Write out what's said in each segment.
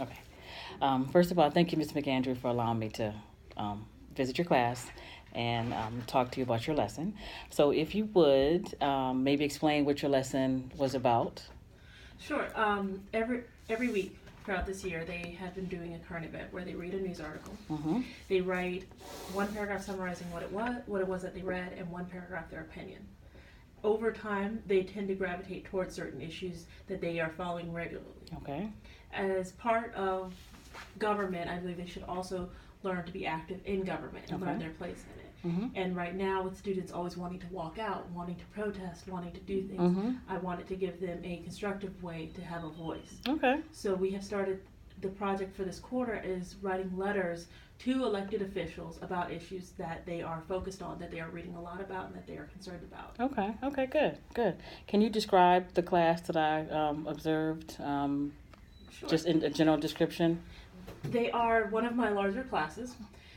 Okay. First of all, thank you, Ms. McAndrew, for allowing me to visit your class and talk to you about your lesson. So, if you would maybe explain what your lesson was about. Sure. Every week throughout this year, they have been doing a current event where they read a news article. Mm-hmm. They write one paragraph summarizing what it was that they read, and one paragraph their opinion. Over time, they tend to gravitate towards certain issues that they are following regularly. Okay. As part of government, I believe they should also learn to be active in government and learn Okay. their place in it. Mm-hmm. And right now, with students always wanting to walk out, wanting to protest, wanting to do things, Mm-hmm. I wanted to give them a constructive way to have a voice. Okay. So we have started, the project for this quarter is writing letters to elected officials about issues that they are focused on, that they are reading a lot about, and that they are concerned about. Okay. Okay. Good. Good. Can you describe the class that I observed? Sure. Just in a general description. They are one of my larger classes.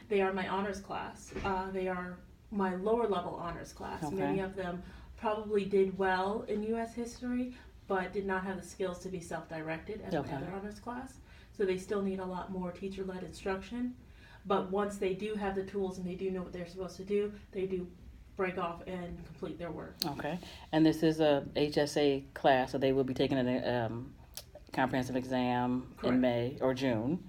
They are my honors class. They are my lower level honors class. Okay. Many of them probably did well in U.S. history, but did not have the skills to be self-directed as Okay. my other honors class. So they still need a lot more teacher-led instruction. But once they do have the tools and they do know what they're supposed to do, they do break off and complete their work. Okay. And this is a HSA class, so they will be taking an comprehensive exam Correct. in May or June,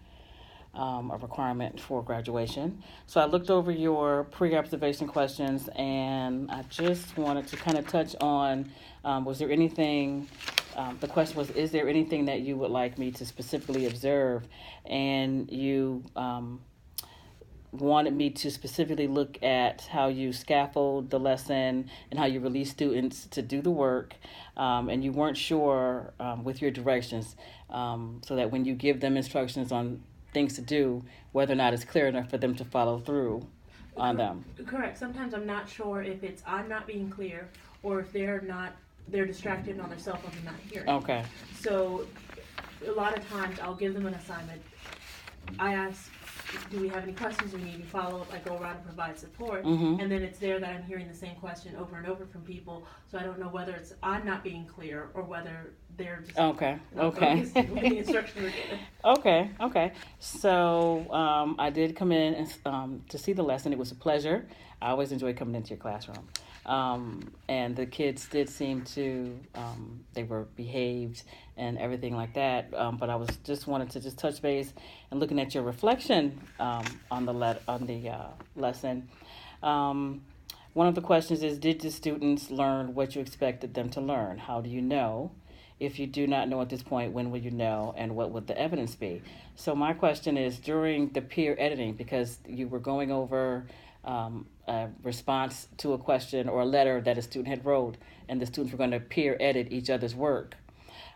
a requirement for graduation. So I looked over your pre-observation questions, and I just wanted to kind of touch on, was there anything, the question was, is there anything that you would like me to specifically observe? And you wanted me to specifically look at how you scaffold the lesson and how you release students to do the work, and you weren't sure with your directions, so that when you give them instructions on things to do, whether or not it's clear enough for them to follow through on them. Correct. Sometimes I'm not sure if it's I'm not being clear or if they're distracted on their cell phone and not hearing. Okay. So a lot of times I'll give them an assignment. I ask, do we have any questions? Do we need any follow-up? I go around and provide support. Mm-hmm. And then it's there that I'm hearing the same question over and over from people. So I don't know whether it's I'm not being clear or whether they're just Okay. not Okay. focused with the instruction we're given. Okay, okay. So I did come in and, to see the lesson. It was a pleasure. I always enjoy coming into your classroom. And the kids did seem to, they were behaved and everything like that. But I was just wanted to just touch base and looking at your reflection on the lesson. One of the questions is, did the students learn what you expected them to learn? How do you know? If you do not know at this point, when will you know, and what would the evidence be? So my question is, during the peer editing, because you were going over a response to a question or a letter that a student had wrote, and the students were going to peer edit each other's work.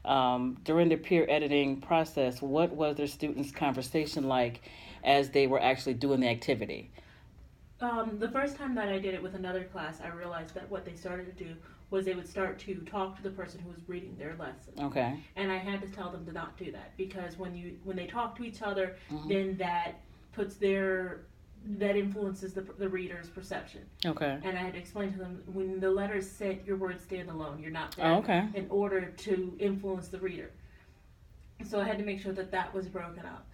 During the peer editing process, what was the students' conversation like as they were actually doing the activity? The first time that I did it with another class, I realized that what they started to do was they would start to talk to the person who was reading their lesson. Okay. And I had to tell them to not do that because when they talk to each other, Mhm. then that influences the reader's perception. Okay. And I had to explain to them when the letter is sent, your words stand alone. You're not there Oh, okay. in order to influence the reader. So I had to make sure that was broken up.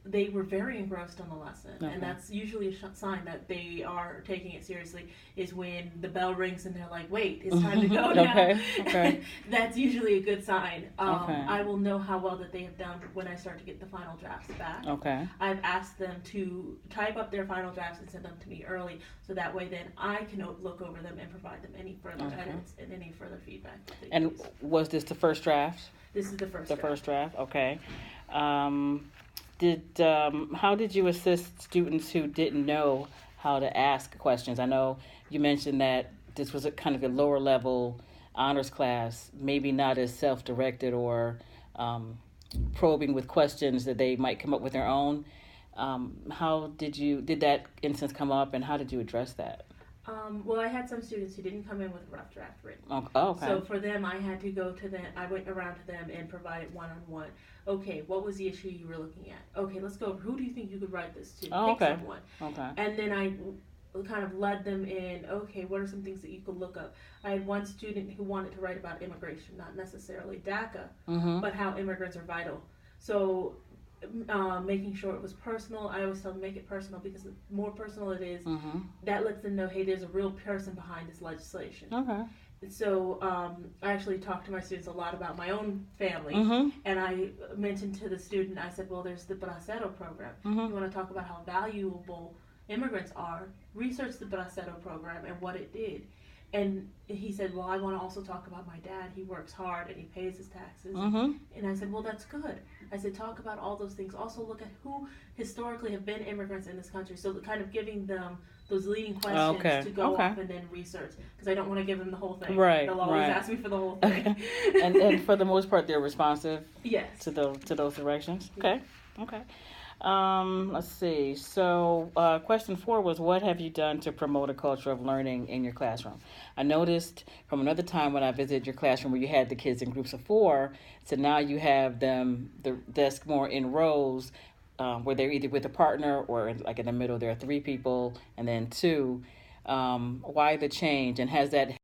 They were very engrossed on the lesson, Okay. and that's usually a sign that they are taking it seriously. Is when the bell rings and they're like, "Wait, it's time to go now." Okay, okay. That's usually a good sign. Okay. I will know how well that they have done when I start to get the final drafts back. Okay. I've asked them to type up their final drafts and send them to me early, so that way then I can look over them and provide them any further Okay. edits and any further feedback. that they And use. was this the first draft? This is the first The draft. first draft, okay. How did you assist students who didn't know how to ask questions? I know you mentioned that this was a kind of a lower level honors class, maybe not as self-directed or probing with questions that they might come up with their own. How did that instance come up, and how did you address that? Well, I had some students who didn't come in with a rough draft written. Oh, okay. So for them, I had to go to them. I went around to them and provided one-on-one. Okay, what was the issue you were looking at? Okay, let's go over. Who do you think you could write this to? Oh, Pick okay. someone. Okay. And then I kind of led them in, okay, what are some things that you could look up? I had one student who wanted to write about immigration, not necessarily DACA, Mm-hmm. but how immigrants are vital. So making sure it was personal. I always tell them make it personal because the more personal it is, Mm-hmm. that lets them know, hey, there's a real person behind this legislation. Okay. So I actually talk to my students a lot about my own family, Mm-hmm. and I mentioned to the student, I said, well, there's the Bracero program. Mm-hmm. You want to talk about how valuable immigrants are? Research the Bracero program and what it did. And he said, well, I want to also talk about my dad. He works hard and he pays his taxes. Mm-hmm. And I said, well, that's good. I said, talk about all those things. Also look at who historically have been immigrants in this country. So kind of giving them those leading questions Okay. to go Okay. off and then research. Because I don't want to give them the whole thing. Right, They'll always right. ask me for the whole thing. And for the most part, they're responsive Yes. to those directions. Okay. Okay. Let's see. So, question 4 was, what have you done to promote a culture of learning in your classroom? I noticed from another time when I visited your classroom where you had the kids in groups of 4, so now you have them, the desk more in rows, where they're either with a partner or like in the middle there are 3 people and then 2. Why the change, and has that